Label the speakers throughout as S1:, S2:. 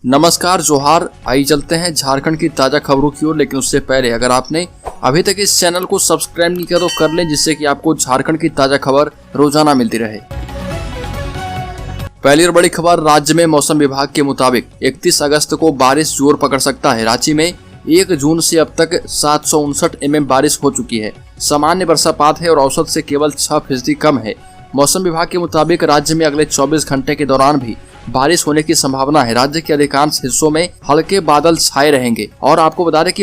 S1: नमस्कार जोहार। आइए चलते हैं झारखंड की ताजा खबरों की ओर, लेकिन उससे पहले अगर आपने अभी तक इस चैनल को सब्सक्राइब नहीं किया तो कर लें, जिससे कि आपको झारखंड की ताजा खबर रोजाना मिलती रहे। पहली और बड़ी खबर, राज्य में मौसम विभाग के मुताबिक 31 अगस्त को बारिश जोर पकड़ सकता है। रांची में 1 जून से अब तक 759 mm बारिश हो चुकी है। सामान्य वर्षापात है और औसत से केवल 6% कम है। मौसम विभाग के मुताबिक राज्य में अगले 24 घंटे के दौरान भी बारिश होने की संभावना है। राज्य के अधिकांश हिस्सों में हल्के बादल छाए रहेंगे और आपको बता दें कि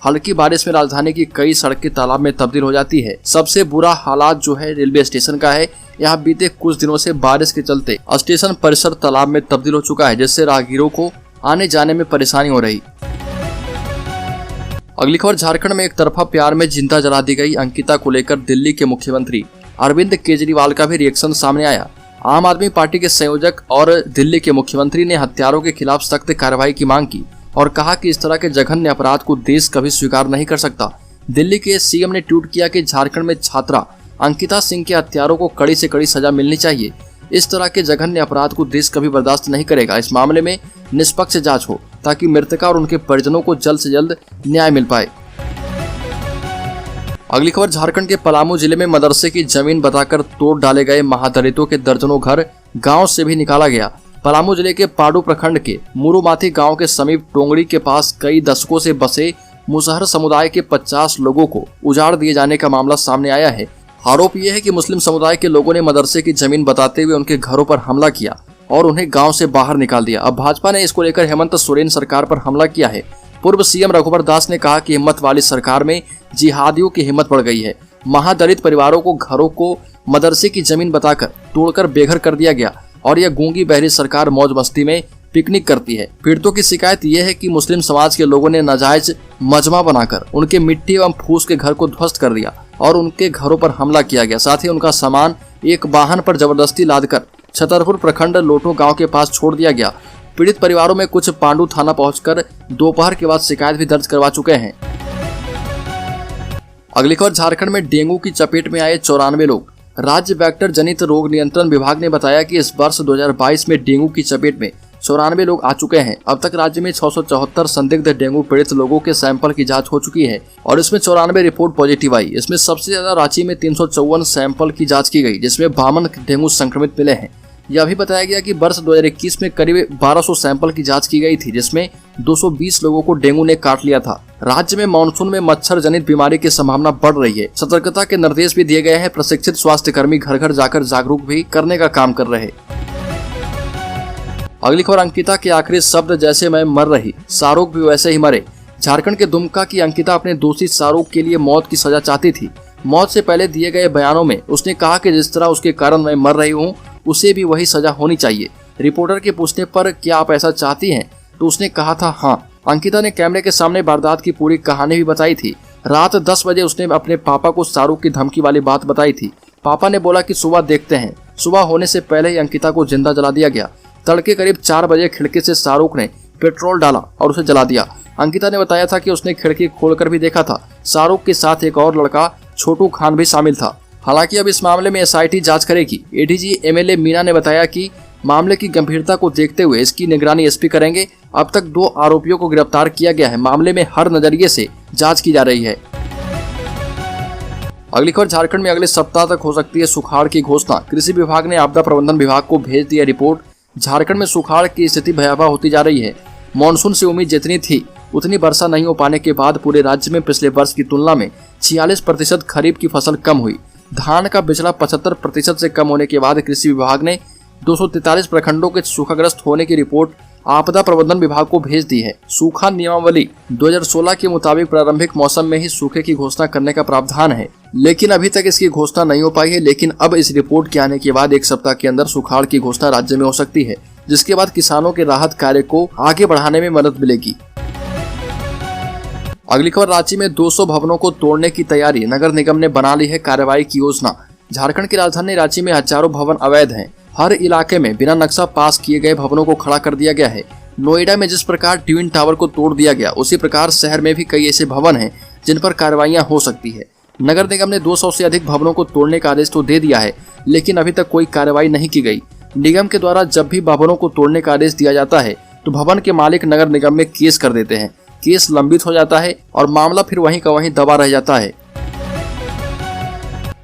S1: हल्की बारिश में राजधानी की कई सड़कें तालाब में तब्दील हो जाती है। सबसे बुरा हालात जो है रेलवे स्टेशन का है। यहाँ बीते कुछ दिनों से बारिश के चलते स्टेशन परिसर तालाब में तब्दील हो चुका है, जिससे राहगीरों को आने जाने में परेशानी हो रही। अगली खबर, झारखंड में एक तरफा प्यार में जिंदा जला दी गई अंकिता को लेकर दिल्ली के मुख्यमंत्री अरविंद केजरीवाल का भी रिएक्शन सामने आया। आम आदमी पार्टी के संयोजक और दिल्ली के मुख्यमंत्री ने हत्यारों के खिलाफ सख्त कार्रवाई की मांग की और कहा कि इस तरह के जघन्य अपराध को देश कभी स्वीकार नहीं कर सकता। दिल्ली के सीएम ने ट्वीट किया कि झारखंड में छात्रा अंकिता सिंह के हत्यारों को कड़ी से कड़ी सजा मिलनी चाहिए। इस तरह के जघन्य अपराध को देश कभी बर्दाश्त नहीं करेगा। इस मामले में निष्पक्ष जांच हो ताकि मृतका और उनके परिजनों को जल्द से जल्द न्याय मिल पाए। अगली खबर, झारखंड के पलामू जिले में मदरसे की जमीन बताकर तोड़ डाले गए महादलितों के दर्जनों घर गांव से भी निकाला गया। पलामू जिले के पाडू प्रखंड के मुरुमाथी गांव के समीप टोंगड़ी के पास कई दशकों से बसे मुसहर समुदाय के 50 लोगों को उजाड़ दिए जाने का मामला सामने आया है। आरोप यह है कि मुस्लिम समुदाय के लोगों ने मदरसे की जमीन बताते हुए उनके घरों पर हमला किया और उन्हें गाँव से बाहर निकाल दिया। अब भाजपा ने इसको लेकर हेमंत सोरेन सरकार पर हमला किया है। पूर्व सीएम रघुवर दास ने कहा कि हिम्मत वाली सरकार में जिहादियों की हिम्मत बढ़ गई है। महादलित परिवारों को घरों को मदरसे की जमीन बताकर तोड़कर बेघर कर दिया गया और यह गूंगी बहरी सरकार मौज मस्ती में पिकनिक करती है। पीड़ितों की शिकायत यह है कि मुस्लिम समाज के लोगों ने नाजायज मजमा बनाकर उनके मिट्टी एवं फूस के घर को ध्वस्त कर दिया और उनके घरों पर हमला किया गया। साथ ही उनका सामान एक वाहन पर जबरदस्ती लादकर छतरपुर प्रखंड लोटो गाँव के पास छोड़ दिया गया। पीड़ित परिवारों में कुछ पांडु थाना पहुंचकर दोपहर के बाद शिकायत भी दर्ज करवा चुके हैं। अगली खबर, झारखंड में डेंगू की चपेट में आए 94 लोग। राज्य वेक्टर जनित रोग नियंत्रण विभाग ने बताया कि इस वर्ष 2022 में डेंगू की चपेट में 94 लोग आ चुके हैं। अब तक राज्य में 674 संदिग्ध डेंगू पीड़ित लोगों के सैंपल की जांच हो चुकी है और इसमें 94 रिपोर्ट पॉजिटिव आई। इसमें सबसे ज्यादा रांची में 354 सैंपल की जाँच की गई, जिसमें 52 डेंगू संक्रमित मिले हैं। यह भी बताया गया कि वर्ष 2021 में करीब 1200 सैंपल की जांच की गई थी, जिसमें 220 लोगों को डेंगू ने काट लिया था। राज्य में मानसून में मच्छर जनित बीमारी की संभावना बढ़ रही है। सतर्कता के निर्देश भी दिए गए हैं। प्रशिक्षित स्वास्थ्य कर्मी घर घर जाकर जागरूक भी करने का काम कर रहे। अगली खबर, अंकिता के आखिरी शब्द जैसे मैं मर रही, शाहरुख भी वैसे ही मरे। झारखंड के दुमका की अंकिता अपने दोषी शाहरुख के लिए मौत की सजा चाहती थी। मौत से पहले दिए गए बयानों में उसने कहा कि जिस तरह उसके कारण मैं मर रही हूँ, उसे भी वही सजा होनी चाहिए। रिपोर्टर के पूछने पर क्या आप ऐसा चाहती हैं, तो उसने कहा था हाँ। अंकिता ने कैमरे के सामने वारदात की पूरी कहानी भी बताई थी। रात 10 बजे उसने अपने पापा को शाहरुख की धमकी वाली बात बताई थी। पापा ने बोला कि सुबह देखते हैं। सुबह होने से पहले ही अंकिता को जिंदा जला दिया गया। तड़के करीब 4 बजे खिड़की से शाहरुख ने पेट्रोल डाला और उसे जला दिया। अंकिता ने बताया था कि उसने खिड़की खोलकर भी देखा था। शाहरुख के साथ एक और लड़का छोटू खान भी शामिल था। हालांकि अब इस मामले में एसआईटी जांच करेगी। एडीजी एमएलए मीना ने बताया कि मामले की गंभीरता को देखते हुए इसकी निगरानी एसपी करेंगे। अब तक 2 आरोपियों को गिरफ्तार किया गया है। मामले में हर नजरिए से जांच की जा रही है। अगली खबर, झारखंड में अगले सप्ताह तक हो सकती है सुखाड़ की घोषणा। कृषि विभाग ने आपदा प्रबंधन विभाग को भेज दिया रिपोर्ट। झारखंड में सुखाड़ की स्थिति भयावह होती जा रही है। मानसून से उम्मीद जितनी थी उतनी वर्षा नहीं हो पाने के बाद पूरे राज्य में पिछले वर्ष की तुलना में 46% खरीफ की फसल कम हुई। धान का बिचड़ा 75% से कम होने के बाद कृषि विभाग ने 243 प्रखंडों के सूखाग्रस्त होने की रिपोर्ट आपदा प्रबंधन विभाग को भेज दी है। सूखा नियमावली 2016 के मुताबिक प्रारंभिक मौसम में ही सूखे की घोषणा करने का प्रावधान है, लेकिन अभी तक इसकी घोषणा नहीं हो पाई है। लेकिन अब इस रिपोर्ट के आने के बाद 1 सप्ताह के अंदर सुखाड़ की घोषणा राज्य में हो सकती है, जिसके बाद किसानों के राहत कार्य को आगे बढ़ाने में मदद मिलेगी। अगली खबर, रांची में 200 भवनों को तोड़ने की तैयारी। नगर निगम ने बना ली है कार्रवाई की योजना। झारखंड की राजधानी रांची में हजारों भवन अवैध हैं। हर इलाके में बिना नक्शा पास किए गए भवनों को खड़ा कर दिया गया है। नोएडा में जिस प्रकार ट्विन टावर को तोड़ दिया गया, उसी प्रकार शहर में भी कई ऐसे भवन हैं जिन पर कार्रवाइयां हो सकती है। नगर निगम ने 200 से अधिक भवनों को तोड़ने का आदेश तो दे दिया है, लेकिन अभी तक कोई कार्रवाई नहीं की गई। निगम के द्वारा जब भी भवनों को तोड़ने का आदेश दिया जाता है तो भवन के मालिक नगर निगम में केस कर देते हैं। केस लंबित हो जाता है और मामला फिर वहीं का वहीं दबा रह जाता है।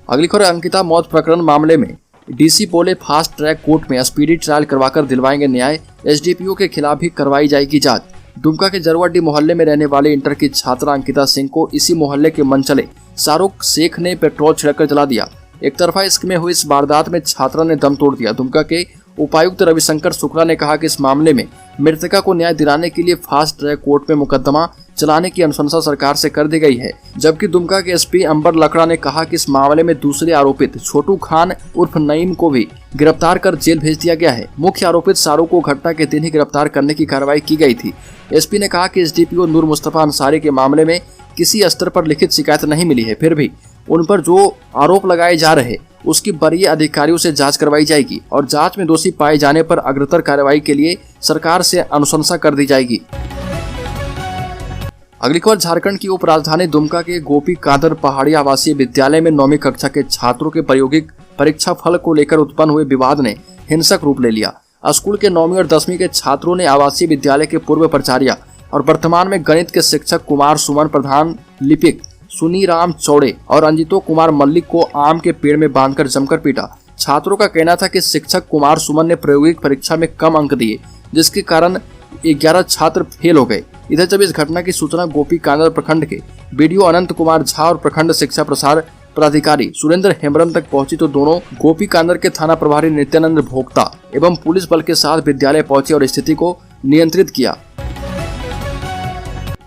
S1: अगली खबर, अंकिता मौत प्रकरण मामले में डीसी बोले फास्ट ट्रैक कोर्ट में स्पीडी ट्रायल करवाकर दिलवाएंगे न्याय। एसडीपीओ के खिलाफ भी करवाई जाएगी जांच। दुमका के जरवाडी मोहल्ले में रहने वाले इंटर की छात्रा अंकिता सिंह को इसी मोहल्ले के मनचले शाहरुख शेख ने पेट्रोल छिड़ककर जला दिया। एक तरफा इश्क में हुई इस वारदात में छात्रा ने दम तोड़ दिया। दुमका के उपायुक्त रविशंकर शुक्ला ने कहा कि इस मामले में मृतका को न्याय दिलाने के लिए फास्ट ट्रैक कोर्ट में मुकदमा चलाने की अनुशंसा सरकार से कर दी गई है। जबकि दुमका के एसपी अंबर लकड़ा ने कहा कि इस मामले में दूसरे आरोपित छोटू खान उर्फ नईम को भी गिरफ्तार कर जेल भेज दिया गया है। मुख्य आरोपित शाहरुख को घटना के दिन ही गिरफ्तार करने की कार्रवाई की गई थी। एसपी ने कहा कि एसडीपीओ नूर मुस्तफा अंसारी के मामले में किसी स्तर पर लिखित शिकायत नहीं मिली है, फिर भी उन पर जो आरोप लगाए जा रहे उसकी वरीय अधिकारियों से जांच करवाई जाएगी और जांच में दोषी पाए जाने पर अग्रतर कार्रवाई के लिए सरकार से अनुशंसा कर दी जाएगी। अगली खबर, झारखंड की उप राजधानी दुमका के गोपी कादर पहाड़ी आवासीय विद्यालय में 9वीं कक्षा के छात्रों के प्रायोगिक परीक्षा फल को लेकर उत्पन्न हुए विवाद ने हिंसक रूप ले लिया। स्कूल के 9वीं और 10वीं के छात्रों ने आवासीय विद्यालय के पूर्व प्राचार्य और वर्तमान में गणित के शिक्षक कुमार सुमन, प्रधान लिपिक सुनीराम चौड़े और अंजितो कुमार मल्लिक को आम के पेड़ में बांधकर जमकर पीटा। छात्रों का कहना था कि शिक्षक कुमार सुमन ने प्रायोगिक परीक्षा में कम अंक दिए, जिसके कारण 11 छात्र फेल हो गए। इधर जब इस घटना की सूचना गोपी कांदर प्रखंड के बीडीओ अनंत कुमार झा और प्रखंड शिक्षा प्रसार पदाधिकारी सुरेंद्र हेम्ब्रम तक पहुंची तो दोनों गोपी कांदर के थाना प्रभारी नित्यानंद भोक्ता एवं पुलिस बल के साथ विद्यालय पहुंचे और स्थिति को नियंत्रित किया।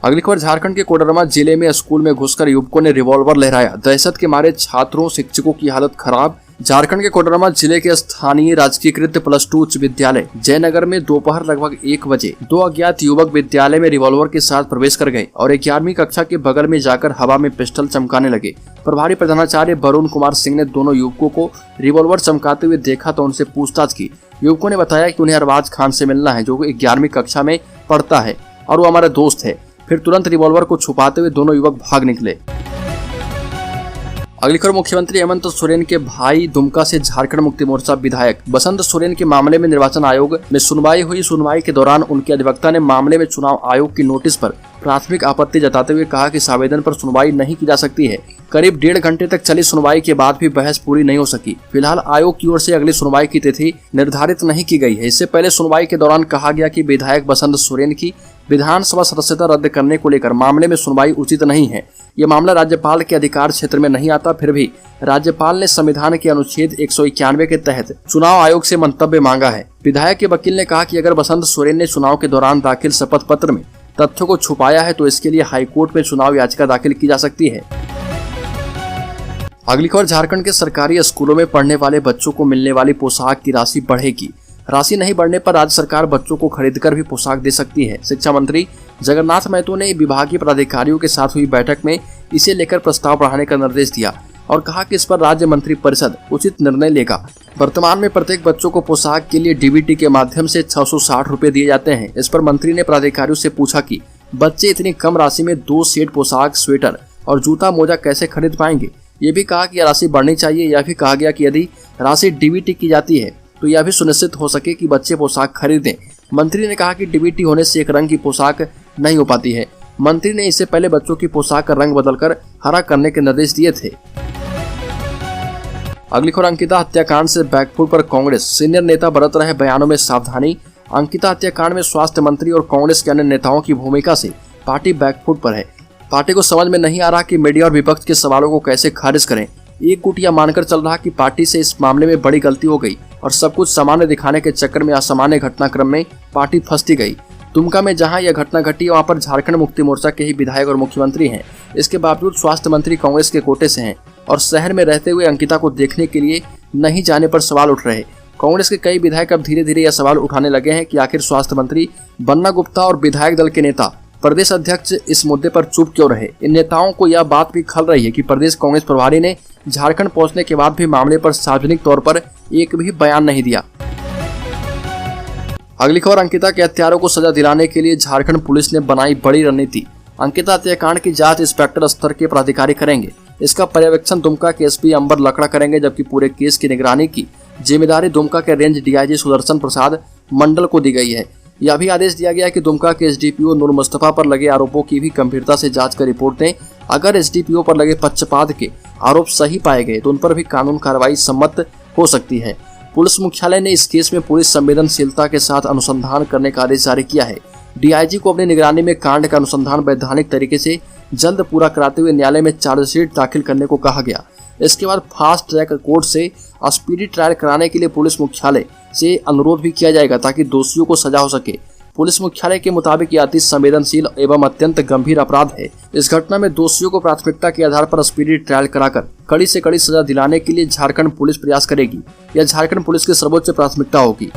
S1: अगली खबर, झारखंड के कोडरमा जिले में स्कूल में घुसकर युवकों ने रिवॉल्वर लहराया। दहशत के मारे छात्रों शिक्षकों की हालत खराब। झारखंड के कोडरमा जिले के स्थानीय राजकीयकृत +2 उच्च विद्यालय जयनगर में दोपहर लगभग 1 बजे 2 अज्ञात युवक विद्यालय में रिवॉल्वर के साथ प्रवेश कर गए और 11वीं कक्षा के बगल में जाकर हवा में पिस्टल चमकाने लगे। प्रभारी प्रधानाचार्य वरुण कुमार सिंह ने दोनों युवकों को रिवॉल्वर चमकाते हुए देखा तो उनसे पूछताछ की। युवकों ने बताया कि उन्हें अरबाज खान से मिलना है, जो 11वीं कक्षा में पढ़ता है और वो हमारा दोस्त है। फिर तुरंत रिवॉल्वर को छुपाते हुए दोनों युवक भाग निकले। अगली खबर, मुख्यमंत्री हेमंत सोरेन के भाई दुमका से झारखंड मुक्ति मोर्चा विधायक बसंत सोरेन के मामले में निर्वाचन आयोग में सुनवाई हुई। सुनवाई के दौरान उनके अधिवक्ता ने मामले में चुनाव आयोग की नोटिस पर प्राथमिक आपत्ति जताते हुए कहा कि इस आवेदन पर सुनवाई नहीं की जा सकती है। करीब 1.5 घंटे तक चली सुनवाई के बाद भी बहस पूरी नहीं हो सकी। फिलहाल आयोग की ओर से अगली सुनवाई की तिथि निर्धारित नहीं की गई है। इससे पहले सुनवाई के दौरान कहा गया कि विधायक बसंत सोरेन की विधानसभा सदस्यता रद्द करने को लेकर मामले में सुनवाई उचित नहीं है। ये मामला राज्यपाल के अधिकार क्षेत्र में नहीं आता, फिर भी राज्यपाल ने संविधान के अनुच्छेद 191 के तहत चुनाव आयोग से मंतव्य मांगा है। विधायक के वकील ने कहा कि अगर बसंत सोरेन ने चुनाव के दौरान दाखिल शपथ पत्र में तथ्यों को छुपाया है तो इसके लिए हाईकोर्ट में चुनाव याचिका दाखिल की जा सकती है। अगली खबर, झारखंड के सरकारी स्कूलों में पढ़ने वाले बच्चों को मिलने वाली पोशाक की राशि बढ़ेगी। राशि नहीं बढ़ने पर राज्य सरकार बच्चों को खरीदकर भी पोशाक दे सकती है। शिक्षा मंत्री जगन्नाथ महतो ने विभागीय पदाधिकारियों के साथ हुई बैठक में इसे लेकर प्रस्ताव बढ़ाने का निर्देश दिया और कहा कि इस पर राज्य मंत्री परिषद उचित निर्णय लेगा। वर्तमान में प्रत्येक बच्चों को पोशाक के लिए डीबीटी के माध्यम से 660 रुपए दिए जाते हैं। इस पर मंत्री ने पदाधिकारियों से पूछा कि बच्चे इतनी कम राशि में 2 सेट पोशाक, स्वेटर और जूता मोजा कैसे खरीद पाएंगे। ये भी कहा कि यह राशि बढ़नी चाहिए। यह भी कहा गया कि यदि राशि डीबीटी की जाती है तो यह भी सुनिश्चित हो सके कि बच्चे पोशाक खरीदें। मंत्री ने कहा कि डीबीटी होने से एक रंग की पोशाक नहीं हो पाती है। मंत्री ने इससे पहले बच्चों की पोशाक का रंग बदलकर हरा करने के निर्देश दिए थे। अगली खबर, अंकिता हत्याकांड से बैकफुट पर कांग्रेस। सीनियर नेता बरत रहे बयानों में सावधानी। अंकिता हत्याकांड में स्वास्थ्य मंत्री और कांग्रेस के अन्य नेताओं की भूमिका से पार्टी बैकफुट पर है। पार्टी को समझ में नहीं आ रहा कि मीडिया और विपक्ष के सवालों को कैसे खारिज करें। एक गुट यह मानकर चल रहा कि पार्टी से इस मामले में बड़ी गलती हो गई और सब कुछ सामान्य दिखाने के चक्कर में असामान्य घटनाक्रम में पार्टी फंसती गई। दुमका में जहां यह घटना घटी वहां पर झारखंड मुक्ति मोर्चा के ही विधायक और मुख्यमंत्री हैं। इसके बावजूद स्वास्थ्य मंत्री कांग्रेस के कोटे से हैं और शहर में रहते हुए अंकिता को देखने के लिए नहीं जाने पर सवाल उठ रहे। कांग्रेस के कई विधायक अब धीरे धीरे यह सवाल उठाने लगे हैं कि आखिर स्वास्थ्य मंत्री बन्ना गुप्ता और विधायक दल के नेता प्रदेश अध्यक्ष इस मुद्दे पर चुप क्यों रहे। इन नेताओं को यह बात भी खल रही है कि प्रदेश कांग्रेस प्रभारी ने झारखंड पहुंचने के बाद भी मामले पर सार्वजनिक तौर पर एक भी बयान नहीं दिया। अगली खबर, अंकिता के हत्यारों को सजा दिलाने के लिए झारखंड पुलिस ने बनाई बड़ी रणनीति। अंकिता हत्याकांड की जांच इंस्पेक्टर स्तर के पदाधिकारी करेंगे। इसका पर्यवेक्षण दुमका के एसपी अंबर लकड़ा करेंगे, जबकि पूरे केस की निगरानी की जिम्मेदारी दुमका के रेंज डीआईजी सुदर्शन प्रसाद मंडल को दी गई है। यह भी आदेश दिया गया कि दुमका के एसडीपीओ नूर मुस्तफा पर लगे आरोपों की भी गंभीरता से जांच कर रिपोर्ट दें। अगर एसडीपीओ पर लगे पक्षपात के आरोप सही पाए गए तो उन पर भी कानून कार्रवाई सम्मत हो सकती है। पुलिस मुख्यालय ने इस केस में पूरी संवेदनशीलता के साथ अनुसंधान करने का आदेश जारी किया है। डीआईजी को अपनी निगरानी में कांड का अनुसंधान वैधानिक तरीके से जल्द पूरा कराते हुए न्यायालय में चार्जशीट दाखिल करने को कहा गया। इसके बाद फास्ट ट्रैक कोर्ट से स्पीडी ट्रायल कराने के लिए पुलिस मुख्यालय से अनुरोध भी किया जाएगा ताकि दोषियों को सजा हो सके। पुलिस मुख्यालय के मुताबिक यह अति संवेदनशील एवं अत्यंत गंभीर अपराध है। इस घटना में दोषियों को प्राथमिकता के आधार पर स्पीडी ट्रायल कराकर कड़ी से कड़ी सजा दिलाने के लिए झारखंड पुलिस प्रयास करेगी। यह झारखंड पुलिस की सर्वोच्च प्राथमिकता होगी।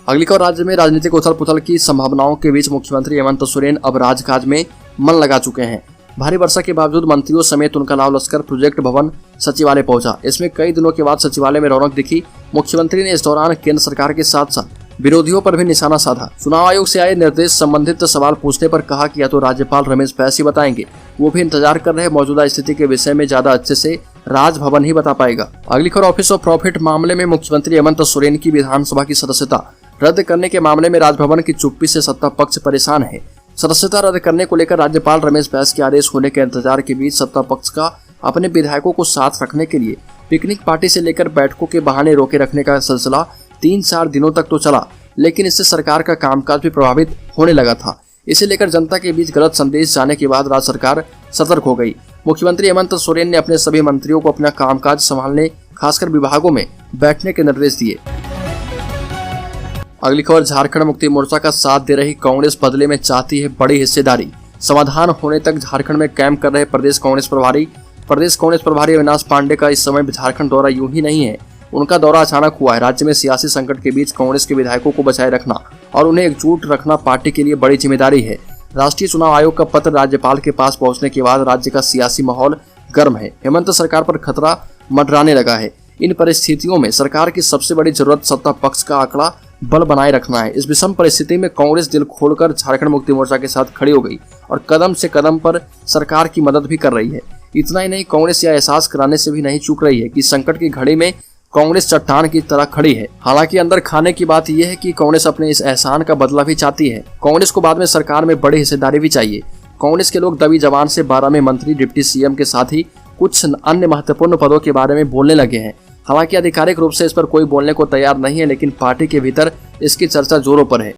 S1: अगली खबर, राज्य में राजनीतिक उथल पुथल की संभावनाओं के बीच मुख्यमंत्री हेमंत सोरेन अब राजकाज में मन लगा चुके हैं। भारी वर्षा के बावजूद मंत्रियों समेत उनका लाव लश्कर प्रोजेक्ट भवन सचिवालय पहुंचा। इसमें कई दिनों के बाद सचिवालय में रौनक दिखी। मुख्यमंत्री ने इस दौरान केंद्र सरकार के साथ साथ विरोधियों पर भी निशाना साधा। चुनाव आयोग से आए निर्देश संबंधित सवाल पूछने पर कहा कि या तो राज्यपाल रमेश बैस ही बताएंगे, वो भी इंतजार कर रहे मौजूदा स्थिति के विषय में ज्यादा अच्छे से राजभवन ही बता पाएगा। अगली खबर, ऑफिस ऑफ प्रॉफिट मामले में मुख्यमंत्री हेमंत सोरेन की विधानसभा की सदस्यता रद्द करने के मामले में राजभवन की चुप्पी से सत्ता पक्ष परेशान है। सदस्यता रद्द करने को लेकर राज्यपाल रमेश बैस के आदेश होने के इंतजार के बीच सत्ता पक्ष का अपने विधायकों को साथ रखने के लिए पिकनिक पार्टी से लेकर बैठकों के बहाने रोके रखने का सिलसिला 3-4 दिनों तक तो चला, लेकिन इससे सरकार का कामकाज भी प्रभावित होने लगा था। इसे लेकर जनता के बीच गलत संदेश जाने के बाद राज्य सरकार सतर्क हो गई। मुख्यमंत्री हेमंत सोरेन ने अपने सभी मंत्रियों को अपना कामकाज संभालने, खासकर विभागों में बैठने के निर्देश दिए। अगली खबर, झारखंड मुक्ति मोर्चा का साथ दे रही कांग्रेस बदले में चाहती है बड़ी हिस्सेदारी। समाधान होने तक झारखंड में कैंप कर रहे प्रदेश कांग्रेस प्रभारी अविनाश पांडे का इस समय झारखंड दौरा यूं ही नहीं है, उनका दौरा अचानक हुआ है। राज्य में सियासी संकट के बीच कांग्रेस के विधायकों को बचाए रखना और उन्हें एकजुट रखना पार्टी के लिए बड़ी जिम्मेदारी है। राष्ट्रीय चुनाव आयोग का पत्र राज्यपाल के पास पहुंचने के बाद राज्य का सियासी माहौल गर्म है। हेमंत सरकार पर खतरा मंडराने लगा है। इन परिस्थितियों में सरकार की सबसे बड़ी जरूरत सत्ता पक्ष का आंकड़ा बल बनाए रखना है। इस विषम परिस्थिति में कांग्रेस दिल खोलकर झारखंड मुक्ति मोर्चा के साथ खड़ी हो गई और कदम से कदम पर सरकार की मदद भी कर रही है। इतना ही नहीं, कांग्रेस यह एहसास कराने से भी नहीं चूक रही है कि संकट की घड़ी में कांग्रेस चट्टान की तरह खड़ी है। हालांकि अंदर खाने की बात यह है कि कांग्रेस अपने इस एहसान का बदला भी चाहती है। कांग्रेस को बाद में सरकार में बड़ी हिस्सेदारी भी चाहिए। कांग्रेस के लोग दबी जबान से 12 में मंत्री, डिप्टी सीएम के साथ ही कुछ अन्य महत्वपूर्ण पदों के बारे में बोलने लगे हैं। हालांकि आधिकारिक रूप से इस पर कोई बोलने को तैयार नहीं है, लेकिन पार्टी के भीतर इसकी चर्चा जोरों पर है।